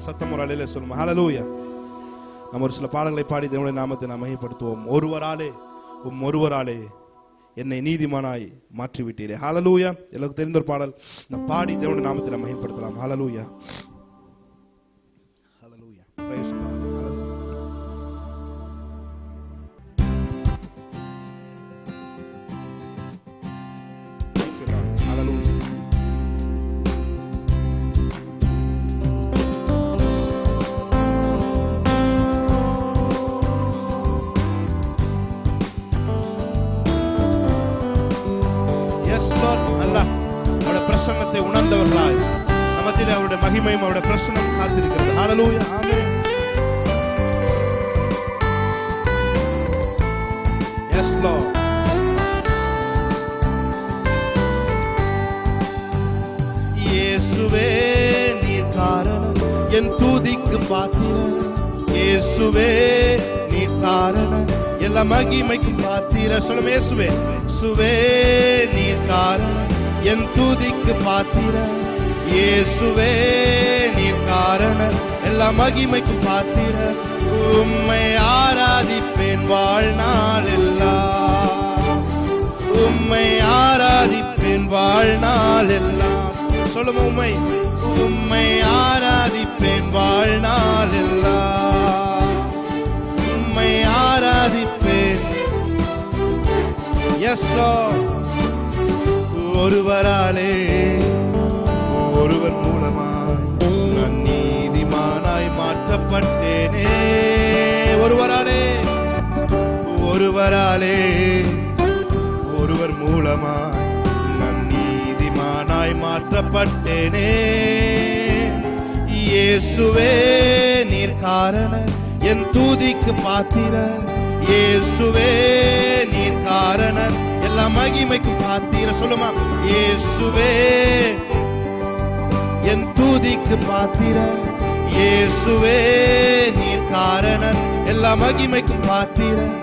சத்தம் ஒரு அலையில சொல்லுவோம். ஹல்லேலூயா. நம்ம ஒரு சில பாடல்களை பாடி தேவனுடைய நாமத்தை நாம் மகிமைப்படுத்துவோம். ஒருவராலே என்னை நீதிமானாய் மாற்றிவிட்டீரே. ஹல்லேலூயா. எல்லாருக்கும் தெரிந்த ஒரு பாடல். நாம் பாடி தேவனுடைய நாமத்தை நாம் மகிமைப்படுத்தலாம். ஹல்லேலூயா. ஹல்லேலூயா. Price God. அவருடைய பிரசன்னத்தை உணர்ந்தவர்களாய் நமத்திலே அவருடைய மகிமையும் அவருடைய பிரசன்னம் காத்திருக்கிறது. ஹல்லேலூயா. ஆமென். Yes Lord. இயேசுவே நீர் காரணம் என் துதிக்கு பாத்திரம். இயேசுவே நீர் காரணம் எல்லா மகிமைக்கும் பாத்திரம். சொல்லுங்க இயேசுவே. இயேசுவே நீர் காரணம் என் துதிக்கு பாத்திரம். இயேசுவே நீர் காரணம் எல்லா மகிமைக்கும் பாத்திரம். உம்மை ஆராதிப்பேன் வாழ்நாள் எல்லாம். உம்மை ஆராதிப்பேன் வாழ்நாள் எல்லாம். சொல்லுங்க உம்மை ஆராதிப்பேன் வாழ்நாள் எல்லாம். உம்மை ஆராதிப்பேன். S Lord. ஒருவராலே ஒருவர் மூலமாய் நான் நீதிமானாய் மாற்றப்பட்டேனே. ஒருவராலே ஒருவர் மூலமாய் நான் நீதிமானாய் மாற்றப்பட்டேனே. இயேசுவே நீர் காரணம் என் துதிக்கு பாத்திரம். இயேசுவே நீர் காரணம் எல்லா மகிமைக்கும் பாத்திரம். சொல்லுமா. இயேசுவே என் துதிக்கு பாத்திரம். இயேசுவே நீர் காரணம் எல்லா மகிமைக்கும் பாத்திரம்.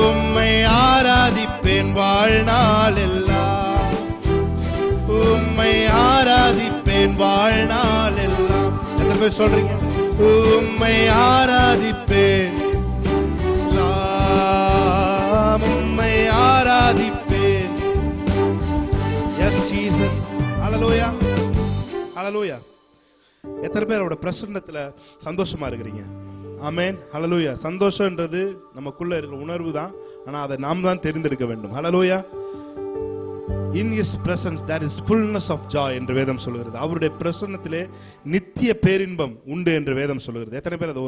உம்மை ஆராதிப்பேன் வாழ்நாள் எல்லாம். உம்மை ஆராதிப்பேன் வாழ்நாள் எல்லாம். எத்தனை பேர் சொல்றீங்க? உம்மை ஆராதிப்பேன். உம்மை ஆராதிப்பேன். Yes Jesus. ஹல்லேலூயா. ஹல்லேலூயா. எத்தனை பேர் அவருடைய பிரசன்னத்துல சந்தோஷமா இருக்கிறீங்க? ஆமென். ஹல்லேலூயா. சந்தோஷம்ன்றது நமக்குள்ள இருக்கிற உணர்வு தான். ஆனா அதை நாம் தான் தெரிந்தெடுக்க வேண்டும். ஹல்லேலூயா. In his presence there is fullness of joy என்று வேதம் சொல்கிறது. அவருடைய பிரசன்னத்திலே நித்திய பேரின்பம் உண்டு என்று வேதம் சொல்கிறது. எத்தனை பேர் அதை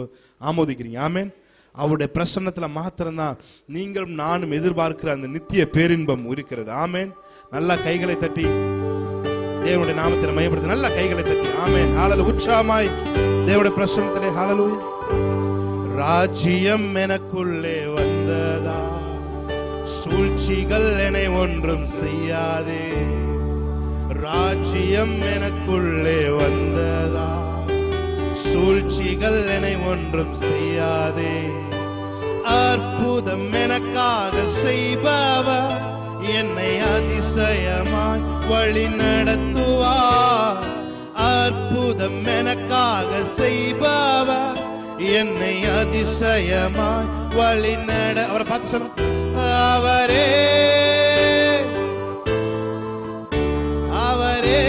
ஆமோதிக்கிறீங்க? ஆமென். அவருடைய பிரசன்னத்துல மாத்திரம்தான் நீங்களும் நானும் எதிர்பார்க்கிற அந்த நித்திய பேரின்பம் இருக்கிறது. ஆமென். நல்ல கைகளை தட்டி தேவனுடைய நாமத்தை மகிமைப்படுத்த. நல்ல கைகளை தட்டி ஆமென். ஹல்லேலூயா. உற்சாகமாய் தேவனுடைய பிரசன்னத்திலே. ஹல்லேலூயா. ராஜ்யம் எனக்குள்ளே வந்ததா, சூழ்ச்சிகள் என்னை ஒன்றும் செய்யாதே. ராஜ்யம் எனக்குள்ளே வந்ததா, சூழ்ச்சிகள் என்னை ஒன்றும் செய்யாதே. அற்புதம் எனக்காக செய்பவர் என்னை அதிசயமாய் வழி நடத்துவார். அற்புதம் எனக்காக செய்பவர் என்னை அதிசயமாய் வழி நட. அவரை பார்த்து சொல்லுங்க. அவரே அவரே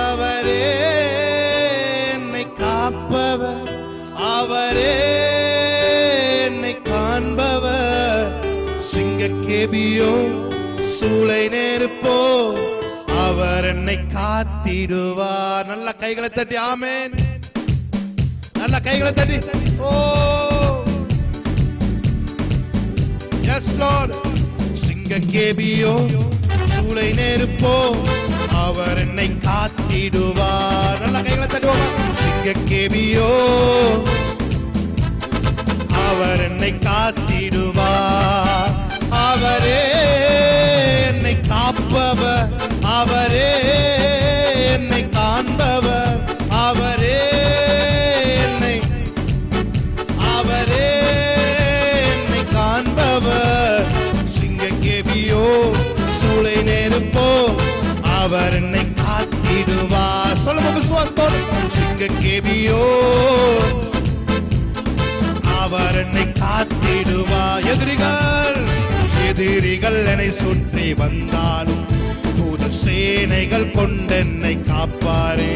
அவரே என்னை காப்பவர். அவரே என்னை காண்பவர். சிங்கக்கேபியோ சூளை நெருப்போ அவர் என்னை காத்திடுவார். நல்ல கைகளை தட்டி ஆமென். நல்ல கைகளை தட்டி. ஓ எஸ் லார்ட். சிங்கக்கேபியோ சூளை நெருப்போ அவர் என்னை காத்திடுவார். நல்ல கைகளை தட்டுவோம். சிங்கக்கேபியோ அவர் என்னை காத்திடுவார். அவரே என்னை காப்பவர். அவரே என்னை காண்பவர். அவரே என்னை காண்பவர். சிங்கக்கேபியோ சூளை நெருப்போ அவர் என்னை காத்திடுவார். விசுவாசத்தோடு சிங்க கேபியோ அவர் என்னை காத்திடுவா. எதிரிகள் என்னை சுற்றி வந்தாலும் தூத சேனைகள் கொண்டென்னை காப்பாரே.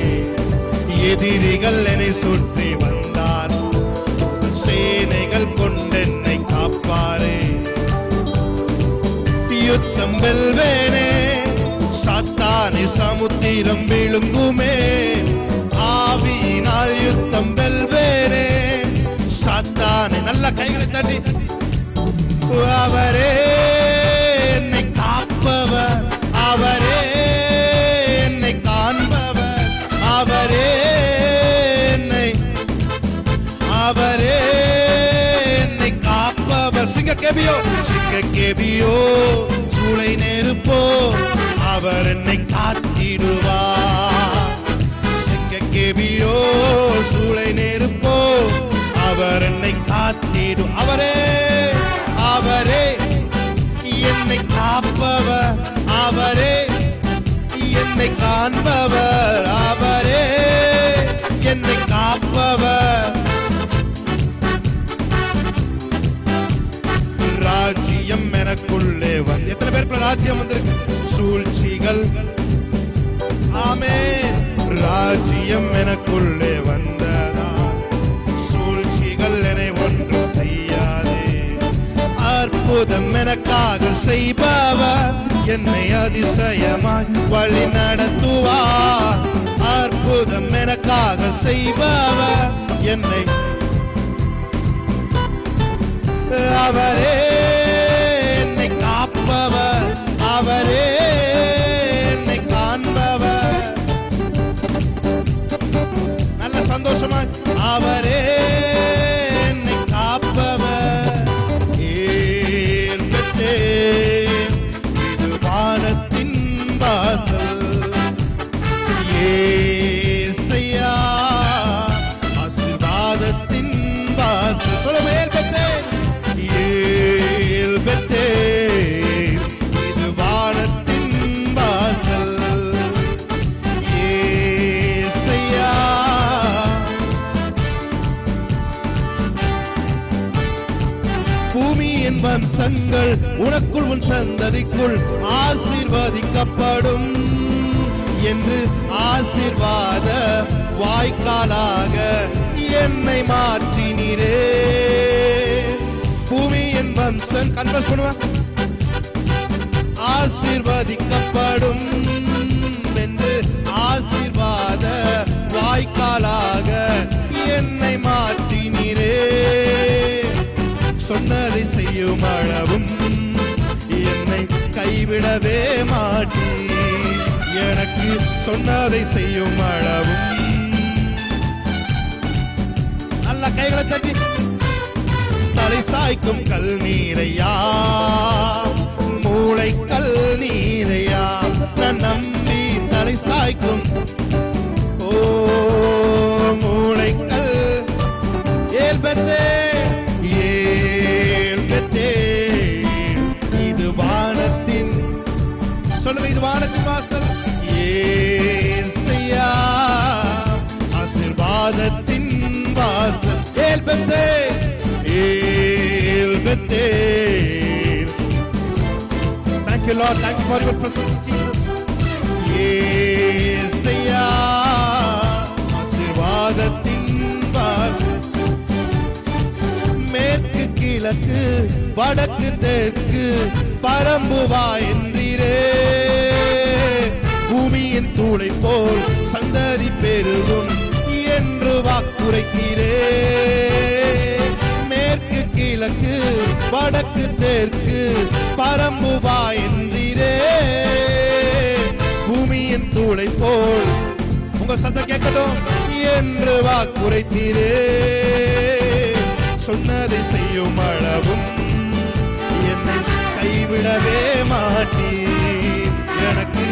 எதிரிகள் என்னை சுற்றி வந்தாலும் சேனைகள் கொண்டென்னை காப்பாரே. யுத்தம் வெல்வேனே, சாத்தானை சமுத்திரம் விழுங்குமே. ஆவியினால் யுத்தம் வெல்வேனே, சாத்தானை. நல்ல கைகளை தட்டி அவரே என்னை காப்பவர், அவரே என்னை காண்பவர், அவரே என்னை காப்பவர். சிங்க கேபியோ சூளை நெருப்போ அவர் என்னை காத்திடுவார். சிங்க கேபியோ சூளை நெருப்போ அவர் என்னை காத்திடு. அவரே என்னை காப்பவர், அவரே என்னை காண்பவர், அவரே என்னை காப்பவர். ராஜ்யம் எனக்குள்ளே வந்து எத்தனை பேருக்குள்ள ராஜ்யம் வந்திருக்கு? சூழ்ச்சிகள் ஆமென். ராஜ்யம் எனக்குள்ளே வந்ததா, சூழ்ச்சிகள் என்னை ஒன்றும் செய்யாதே. அற்புதம் எனக்காக செய்பவர் என்னை அதிசயமாய் வழி நடத்துவார். அற்புதம் எனக்காக செய்பவர் என்னை, அவரே என்னை காப்பவர், அவரே என்னை காண்பவர். நல்ல சந்தோஷமா அவரே என்னை காப்பவர். இது வானத்தின் வாசல், ஏசையா ஆசீர்வாதத்தின் வாசல். சொல்ல இது வானத்தின் வாசல், ஏசையா. பூமியின் வம்சங்கள் உனக்குள் உன் சந்ததிக்குள் ஆசீர்வதிக்கப்படும் என்று ஆசீர்வாத வாய்க்காலாக என்னை மாற்றினீரே. பூமியின் வம்சம் கன்வர்ஸ் பண்ணுவா, ஆசீர்வதிக்கப்படும் என்று ஆசீர்வாத வாய்க்காலாக என்னை மாற்றினீரே. சொன்னதை செய்யும் அளவும் என்னை கைவிடவே மாட்டீ. எனக்கு சொன்னதை செய்யும் அளவும். நல்ல கைகளை தட்டி தலை சாய்க்கும் கல் நீரையா, மூளை கல் நீரையா, நான் நம்பி தலை சாய்க்கும். ஓ மூளை கல் ஏல்பத்தே, இது வானத்தின், சொல்லுங்க இது வானத்தின் வாசல், ஏசையா ஆசீர்வாதத்தின் வாசல். ஏல்பத்தே Thank you, Lord. Thank you for your presence, Jesus. ஏசையா ஆசீர்வாதத்தின் வாசல். மேற்கு கிழக்கு வடக்கு தெற்கு பரம்புவா என்றீரே. பூமியின் தூளை போல் சந்ததி பெருகும் என்று வாக்குரைக்கிறே. மேற்கு கிழக்கு வடக்கு தெற்கு பரம்புவா என்றீரே. பூமியின் தூளை போல் உங்க சத்தம் கேட்கட்டும் என்று வாக்குரைத்தீரே. சொன்னதை செய்யும் அளவும் என்னை கைவிடவே மாட்டீர். எனக்கு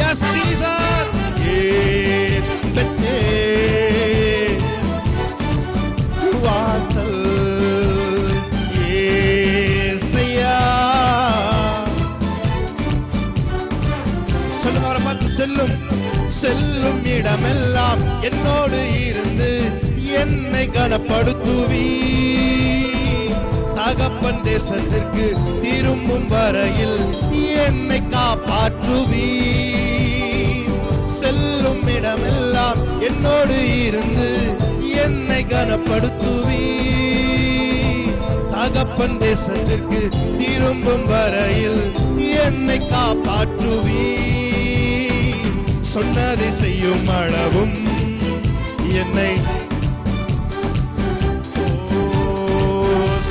Yes, Jesus. வாசல் செல்லும் இடமெல்லாம் என்னோடு இருந்து என்னை கனப்படுத்துவீ. தகப்பன் தேசத்திற்கு திரும்பும் வரையில் என்னை காப்பாற்றுவீ. செல்லும் இடமெல்லாம் என்னோடு இருந்து என்னை கனப்படுத்துவீ. தகப்பன் தேசத்திற்கு திரும்பும் வரையில் என்னை காப்பாற்றுவீ. சொன்னதை செய்யும் அளவும் என்னை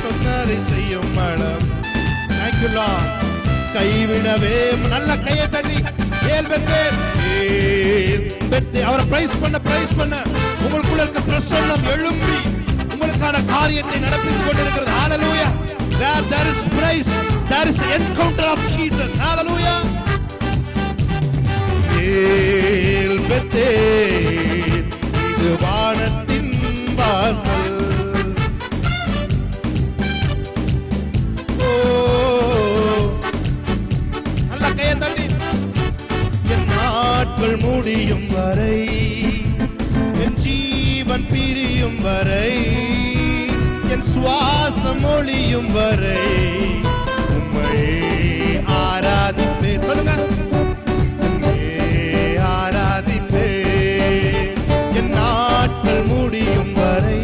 சொன்னதை செய்யும் அளவும் கைவிடவே. நல்ல கையை தண்ணி அவரை பிரைஸ் பண்ண உங்களுக்குள்ள இருக்க பிரசன்னம் எழும்பி உங்களுக்கான காரியத்தை நடப்பித்துக் கொண்டிருக்கிறது. ஹalleluya. Where there is praise, there is the encounter of Jesus. Hallelujah. இது வானத்தின் வாசல். நல்ல கையை தட்டி. என் நாட்கள் முடியும் வரை, என் ஜீவன் பிரியும் வரை, என் சுவாசம் ஒளியும் வரை உம்மை ஆராதிப்பேன். சொல்லுங்க. ஆராதிப்பேன் என் நாட்கள் முடியும் வரை,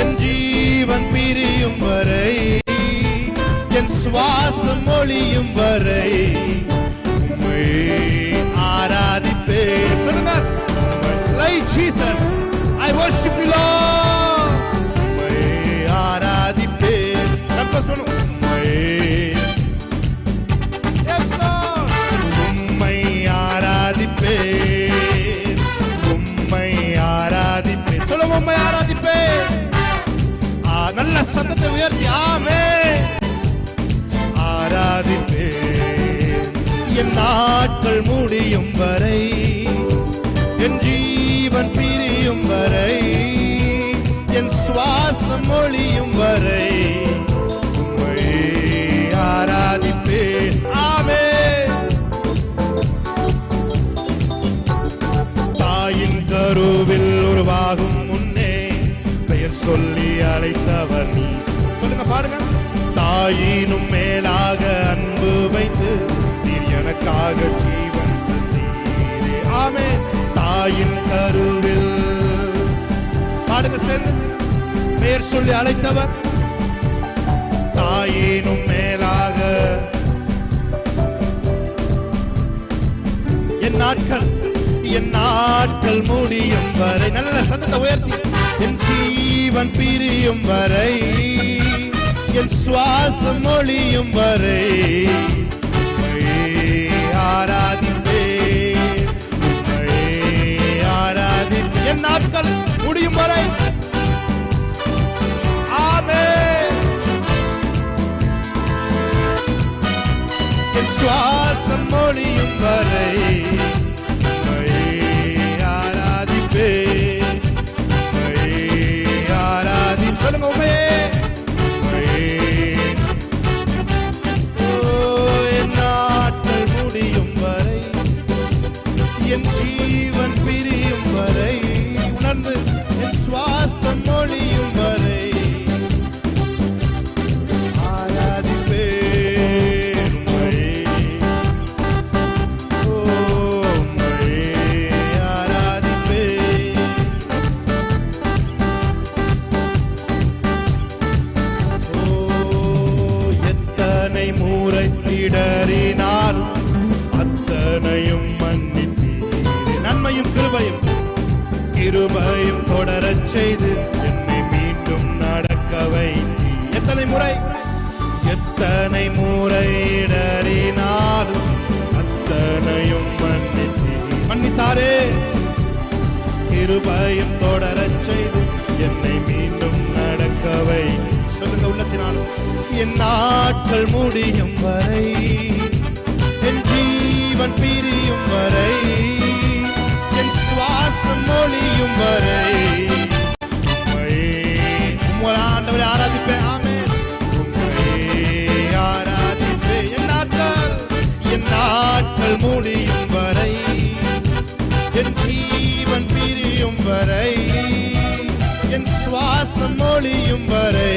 என் ஜீவன் பிரியும் வரை, என் சுவாசம் ஒளியும் வரை உம்மை ஆராதிப்பேன். சொல்லுங்க. Like Jesus, I worship you, Lord. உம்மை ஆராதிப்பேன். கம்பஸ் பண்ணு. உம்மை Yes Lord. உம்மை ஆராதிப்பேன். உம்மை ஆராதிப்பேன். சொல்லுங்க. உம்மை ஆராதிப்பேன். நல்ல சத்தத்தை உயர்த்தி ஆமென். ஆராதிப்பேன் என் நாட்கள் முடியும் வரை, என் ஜீவன் பிரியும் வரை, என் சுவாசம் ஒளியும் வரை உம்மை ஆராதிப்பேன். ஆமென். தாயின் கருவில் உருவாகும் முன்னே பெயர் சொல்லி அழைத்தவர் நீ. சொல்லுங்க, பாடுங்க. தாயினும் மேலாக அன்பு வைத்து நீர் எனக்காக ஜீவன் தந்தீரே. ஆமென். தாயின் கருவில் பாடுங்க சேர்ந்து. பெயர் சொல்லி அழைத்தவர். தாயினும் மேலாக என் நாட்கள் முடியும் வரை. நல்ல சத்தத்தை உயர்த்தி. என் ஜீவன் பிரியும் வரை, என் சுவாசம் ஒளியும் வரை ஆராதிப்பேன். ஆராதிப்பேன் என் நாட்கள் முடியும் வரை. ஆமென். என் சுவாசம் ஒளியும் வரை ஆராதிப்பேன். ஆராதி. சொல்லுங்க. உண்மையே என் ஜீவன் பிரியும் வரை உணர்ந்து, என் சுவாசம் ஒளியும் வரை ஆராதிப்பேன். உம்மை ஆராதிப்பேன். எத்தனை முறை இடறினால் அத்தனையும் நன்மையும் கிருபையும் தொடரச் செய்து என்னை மீண்டும் நடக்க வைத்தீ. எத்தனை முறை இடறினாலும் அத்தனையும் மன்னித்தாரே. கிருபையும் தொடரச் செய்து என்னை மீண்டும் நடக்க வைத்தீ. சொல்லுங்க உள்ளத்தினாலும். என் நாட்கள் முடியும் வரை, என் ஜீவன் பிரியும் வரை, என் சுவாசம் ஒளியும் வரை உம்மை ஆண்டவரை ஆராதிப்பேன். ஆமென். உம்மை ஆராதிப்பேன். என் நாட்கள் முடியும் வரை, சுவாசம் ஒளியும் வரை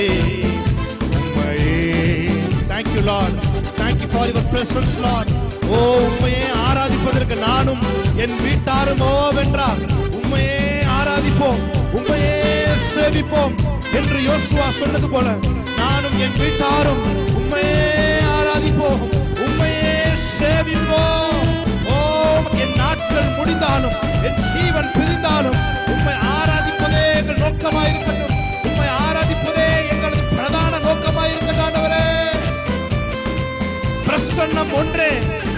உம்மையே. Thank you Lord, thank you for your presence Lord. ஓ உம்மையே ஆராதிப்பதற்கு நானும் என் வீட்டாரும் ஓவென்றார். உம்மையே ஆராதிப்போம், உம்மையே சேவிப்போம் என்று யோசுவா சொன்னது போல நானும் என் வீட்டாரும் உம்மையே ஆராதிப்போம், உம்மையே சேவிப்போம். ஓ என் நாட்கள் முடிந்தாலும் என் ஜீவன் பிரிந்தாலும் உம்மை ஆராதிப்பதே எங்கள் நோக்கமாயிருக்கட்டும், உம்மை ஆராதிப்பதே எங்களது பிரதான நோக்கமாயிருக்கட்டும். ஆண்டவரே, பிரசன்னம் ஒன்றே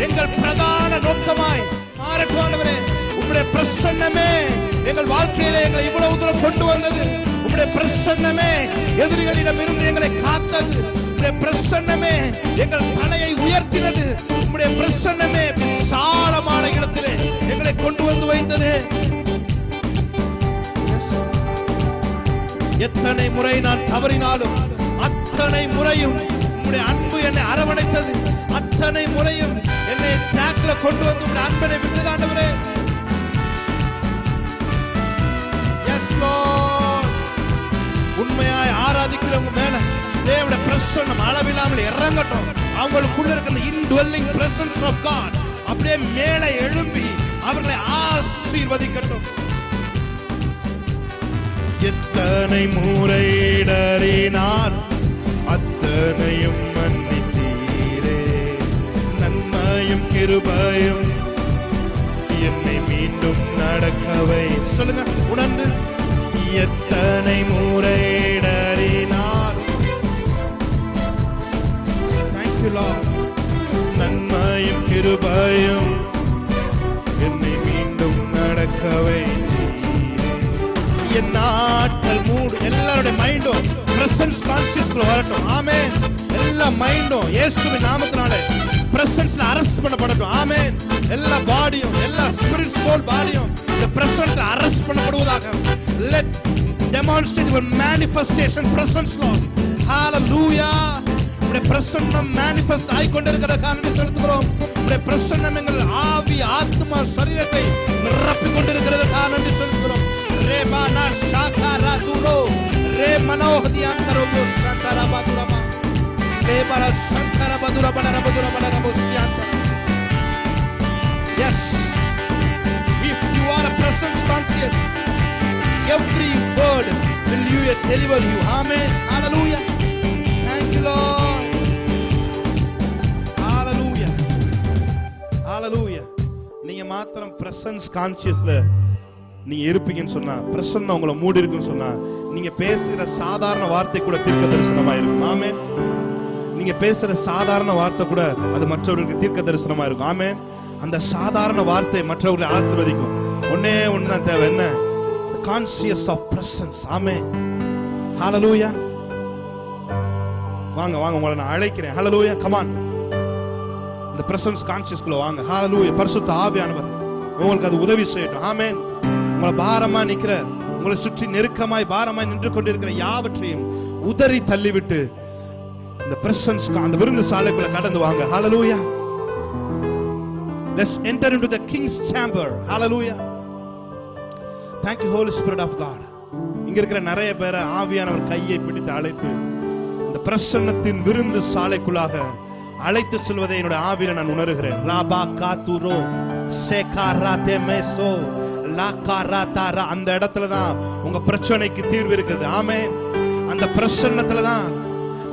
எங்கள் பிரதான நோக்கமாய் மாறட்டும். ஆண்டவரே, உம்முடைய பிரசன்னமே எங்கள் வாழ்க்கையிலே எங்களை இவ்வளவு தூரம் கொண்டு வந்தது. உம்முடைய பிரசன்னமே எதிரிகளிடம் இருந்து எங்களை காத்தது. உம்முடைய பிரசன்னமே எங்கள் தலையை உயர்த்தினது. உம்முடைய பிரசன்னமே விசாலமான இடத்திலே எங்களை கொண்டு வந்து வைத்தது. எத்தனை முறை நான் தவறினாலும் அத்தனை முறையும் உம்முடைய அன்பு என்னை அரவணைத்தது. அத்தனை முறையும் என்னை ட்ராக்ல கொண்டு வந்து உம்முடைய அன்பனை விட்டது. ஆண்டவரே, எஸ் லார்ட், உண்மையாய் ஆராதிக்கிறவங்க மேல தேவனுடைய பிரசன்னம் அளவில்லாமல் இறங்கட்டும். அவங்களுக்குள்ள இருக்கிற indwelling presence of God அப்படியே மேலே எழும்பி அவர்களை ஆசீர்வதிக்கட்டும். எத்தனை முறை இடறினார் அத்தனையும் மன்னித்தீரே, நன்மையும் கிருபையும் என்னை மீண்டும் நடக்கவை. சொல்லுங்க உணர்ந்து. எத்தனை முறை இடறினார், thank you Lord, நன்மையும் கிருபையும் என்னை மீண்டும் நடக்கவை. என் நாட்கள் மூடு. எல்லாருடைய மைண்டும் பிரசன்ஸ் கான்சியஸ்க்குள்ள வரட்டும். ஆமென். எல்லா மைண்டும் இயேசுவின் நாமத்தினால பிரசன்ஸ்ல அரெஸ்ட் பண்ணப்படட்டும். ஆமென். எல்லா பாடியும், எல்லா ஸ்பிரிட் சோல் பாடியும் இந்த பிரசன்ஸ்ல அரெஸ்ட் பண்ணப்படுவதாக. Let demonstrate your manifestation presence Lord. hallelujah. உம்முடைய பிரசன்னம் manifest ஆகி கொண்டிருக்கிற காரணத்தை செலுத்துகிறோம். உம்முடைய பிரசன்னம் எங்கள் ஆவி, ஆத்மா, சரீரத்தை நிரப்பிக் கொண்டிருக்கிறது காரணத்தை செலுத்துகிறோம். Rebana shakara duro remano hdiantaro bo santara badurama lebara santara badura badara bosyanta. Yes, if you are a presence conscious, every word will you deliver you. Amen. Hallelujah. Thank you Lord. Hallelujah. Hallelujah. நீங்க மாத்திரம் presence consciousல நீங்க இருப்பீங்கன்னு சொன்னா, பிரசன்னம் உங்களை மூடி இருக்குன்னு சொன்னா, நீங்க பேசுகிற சாதாரண வார்த்தை கூட தீர்க்க தரிசனமா இருக்கும். ஆமென். நீங்க பேசுற சாதாரண வார்த்தை கூட அது மற்றவர்களுக்கு தீர்க்க தரிசனமா இருக்கும். ஆமென். அந்த சாதாரண வார்த்தை மற்றவர்களை ஆசீர்வதிக்கும். ஒண்ணே ஒண்ணுதான் தேவை, என்ன? Conscious of presence. Amen. Hallelujah. வாங்க வாங்க, உங்களை நான் அழைக்கிறேன். Hallelujah, come on. இந்த பிரசன்ஸ் கான்சியஸ்க்குள்ள வாங்க. ஹalleluya. பரிசுத்த ஆவியானவர் உங்களுக்கு அது உதவி செய்யட்டும். ஆமென். உங்களை பாரமா நிக்கிற, உங்களை சுற்றி நெருக்கமாய் பாரமாய் நின்று கொண்டிருக்கிற யாவற்றையும் உதறி தள்ளிவிட்டு இந்த பிரசன்ஸ், அந்த விருந்து சாலைக்குள்ள கடந்து வாங்க. ஹalleluya. Let's enter into the king's chamber. Hallelujah. Thank you Holy Spirit of God. இங்க இருக்கிற நிறைய பேரை ஆவியானவர் கையை பிடித்து அழைத்து இந்த பிரசன்னத்தின் விருந்து சாலைக்குள்ளாக அழைத்து செல்வதை என்னுடைய ஆவியில நான் உணர்கிறேன். ராபா காத்துரோ சேகாராதே மேசோ லாகாராதாரா. அந்த இடத்துல தான் உங்க பிரச்சனைக்கு தீர்வு இருக்குது. ஆமென். அந்த பிரசன்னத்துல தான்,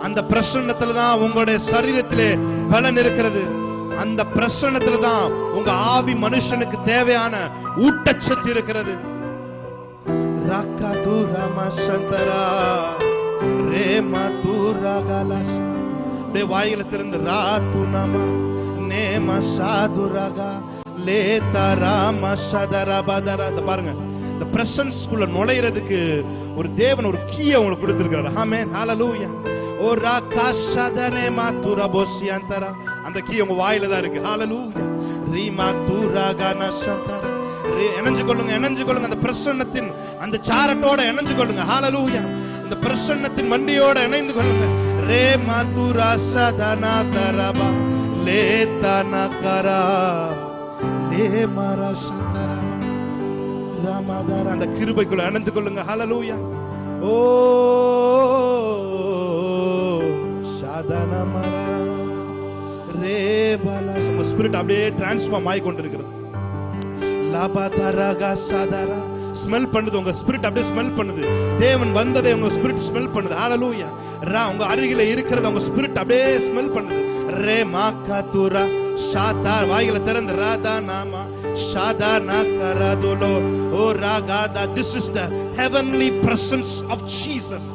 அந்த பிரசன்னத்துல தான் உங்களுடைய சரீரத்திலே பலன் இருக்கிறது. அந்த பிரசன்னத்துல தான் உங்க ஆவி மனுஷனுக்கு தேவையான ஊட்டச்சத்து இருக்கிறது. ராகாதுரமா சந்தரா ரேமதுரகலஸ். வாயில திறந்து ராதுனமா நேம சாதுரகா லேதராம சதரபதர. பாருங்க, இந்த பிரசன்ஸ்க்குள்ள நுழையிறதுக்கு ஒரு தேவன் ஒரு கீயை உங்களுக்கு கொடுத்திருக்கிறார். ஆமென். ஹalleluya. ஓ ராகாஷதனே மாதுரபோசியந்தரா. அந்த கீ உங்க வாயில தான் இருக்கு. ஹalleluya. ரீமாதுரகன சந்தரா. இணைஞ்சு கொள்ளுங்க, இணைஞ்சு கொள்ளுங்க. அந்த பிரசன்னத்தின் அந்த சாரட்டோட இணைஞ்சு கொள்ளுங்க. ஹalleluya. இந்த பிரசன்னத்தின் வண்டியோட இணைந்து கொள்ளுங்க. ரே மாதுரா சதனா தரபா லேதனகரா லே மாரா சந்தரா ராமதார. அந்த கிருபைக்குள்ள இணைந்து கொள்ளுங்க. ஹalleluya. ஓ ஷாதனமரா ரேபலா. உங்க ஸ்பிரிட் அப்படியே டிரான்ஸ்ஃபார்ம் ஆகி கொண்டிருக்கிறது. லாபதரகா சதரா ஸ்மெல் பண்ணுது. உங்க ஸ்பிரிட் அப்படியே ஸ்மெல் பண்ணுது. தேவன் வந்ததை உங்க ஸ்பிரிட் ஸ்மெல் பண்ணுது. ஹalleluya. உங்க அருகில இருக்கிறது உங்க ஸ்பிரிட் அப்படியே ஸ்மெல் பண்ணுது. ரே மாகதுரா ஷாதார் வாயில திறந்து ராதா நாமா ஷாதா நகரதுலோ ஓ ராகாதா. This is the heavenly presence of Jesus.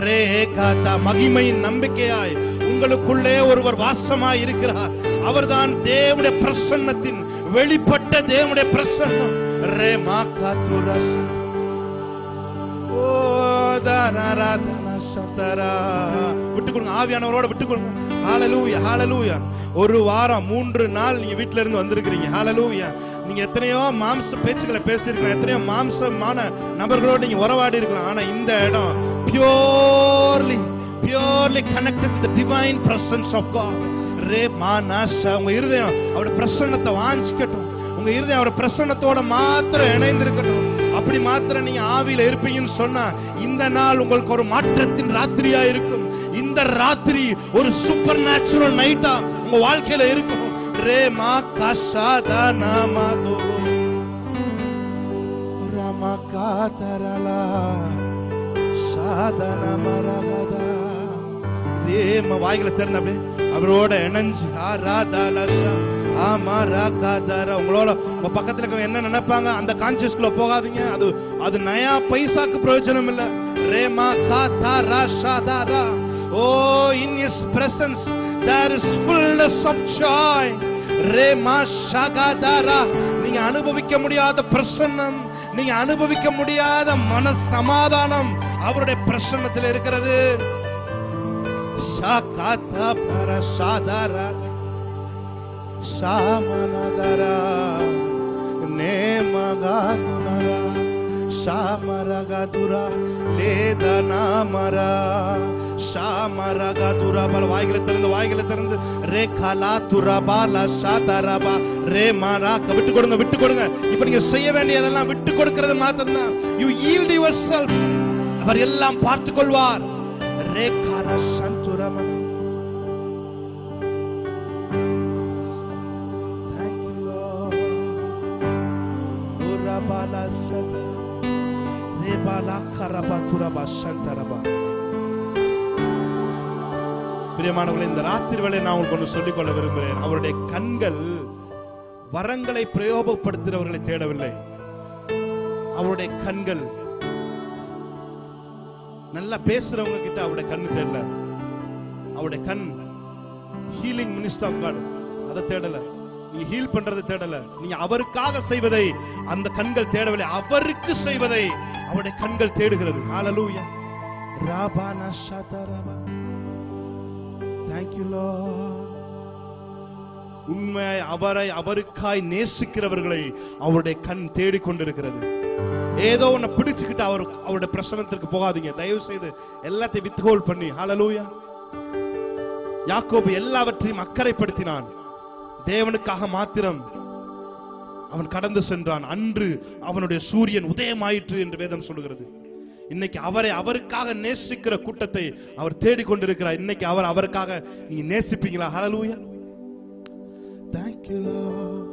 ரே காதா மகிமையின் நம்பிக்கையாய் உங்களுக்குள்ளே ஒருவர் வாசமாய் இருக்கிறார். அவர்தான் தேவனுடைய பிரசன்னத்தின் வெளிப்பட்ட தேவனுடைய பிரசன்னம். ரே மாகதுரா ஓ தாராதனா சதரா. விட்டு கொடுங்க, ஆவியானவரோட விட்டு கொடுங்க. ஹalleluya ஹalleluya. ஒரு வாரம் 3 நாள் நீங்க வீட்ல இருந்து வந்திருக்கீங்க. ஹalleluya. நீங்க எத்தனையோ மாம்ச பேச்சுகளை பேசியிருக்கலாம், எத்தனையோ மாம்சமான நபர்களோடு நீங்க உறவாடி இருக்கலாம். ஆனா இந்த இடம் purely connected to the divine presence of God. ரே மானாஷா. உங்க இருதயம் அவருடைய பிரசன்னத்தை வாஞ்சிக்கட்டும். உங்க இருதயம் அவருடைய பிரசன்னத்தோட மாத்திரம் இணைந்திருக்கட்டும். அப்படி மாத்திரம் நீங்க ஆவியில இருப்பீங்கன்னு சொன்னா இந்த நாள் உங்களுக்கு ஒரு மாற்றத்தின் ராத்திரியா இருக்கும். இந்த ராத்திரி ஒரு சூப்பர் நேச்சுரல் நைட்டா உங்க வாழ்க்கையில இருக்கும். ரே மா காஷாதா நாமாதோ ரமா காதரலா சாதனா மரகதா. ரேம வாய்களை திறந்து அப்படியே அவரோட இணைஞ்சு ஆராதலஷா ஆமாரா காதரா. உங்களோட உங்க பக்கத்துல இருக்க என்ன நினைப்பாங்க அந்த கான்ஷியஸ்குள்ள போகாதீங்க. அது நயா பைசாக்கு பிரயோஜனம் இல்ல. ரேமா காதரா ஷாதாரா. Oh in his presence there is fullness of joy. ரேமா ஷாகாதாரா. நீங்க அனுபவிக்க முடியாத பிரசன்னம், நீங்க அனுபவிக்க முடியாத மன சமாதானம் அவருடைய பிரசன்னத்தில் இருக்கிறது. ஷாகாதா பரஷாதாரா ஷாமனதரா நேமகாதுனரா ஷாமரகதுரா லேதனாமரா ஷாமரகதுரா. பல வாய்களை திறந்து ரேகலா துரபாலா ஷாதரபா ரே மாராக. விட்டு கொடுங்க. இப்போ நீங்க செய்ய வேண்டியதெல்லாம் விட்டு கொடுக்கிறது மாத்திரம்தான். You yield yourself. அவர் எல்லாம் பார்த்துக் கொள்வார். ரேகரா சந்துரமன. Thank you Lord. urabala sandara rebala karaba turaba shantaraba. பிரியமானவர்களே, இந்த ராத்திரி வேளை நான் உங்களுக்கு ஒன்று சொல்லிக் கொள்ள விரும்புகிறேன். அவருடைய கண்கள் வரங்களை பிரயோகப்படுத்துகிறவர்களை தேடவில்லை. அவருடைய கண்கள் நல்லா பேசுறவங்க கிட்ட அவருடைய கண்ணு தேடல. அவருடைய கண் ஹீலிங் மினிஸ்டர் ஆஃப் காட் அதை தேடல. நீங்க ஹீல் பண்றதை தேடல. நீங்க அவருக்காக செய்வதை அந்த கண்கள் தேடவில்லை. அவருக்கு செய்வதை அவருடைய கண்கள் தேடுகிறது. ஹalleluya. ராபானா ஷாதரபா. Thank you Lord. உண்மையாய் அவருக்காய் நேசிக்கிறவர்களை அவருடைய கண் தேடிக்கொண்டிருக்கிறது. ஏதோ ஒன்ன பிடிச்சுக்கிட்டு அவருடைய பிரசன்னத்திற்கு போகாதீங்க. தயவு செய்து எல்லாத்தையும் வித்ஹோல்ட் பண்ணி. ஹalleluya. யாக்கோபு எல்லாவற்றையும் அக்கறைப்படுத்தினான். தேவனுக்காக மாத்திரம் அவன் கடந்து சென்றான். அன்று அவனுடைய சூரியன் உதயமாயிற்று என்று வேதம் சொல்லுகிறது. இன்னைக்கு அவருக்காக நேசிக்கிற கூட்டத்தை அவர் தேடிக்கொண்டிருக்கிறார். இன்னைக்கு அவருக்காக நீங்க நேசிப்பீங்களா? ஹalleluya. Thank you Lord.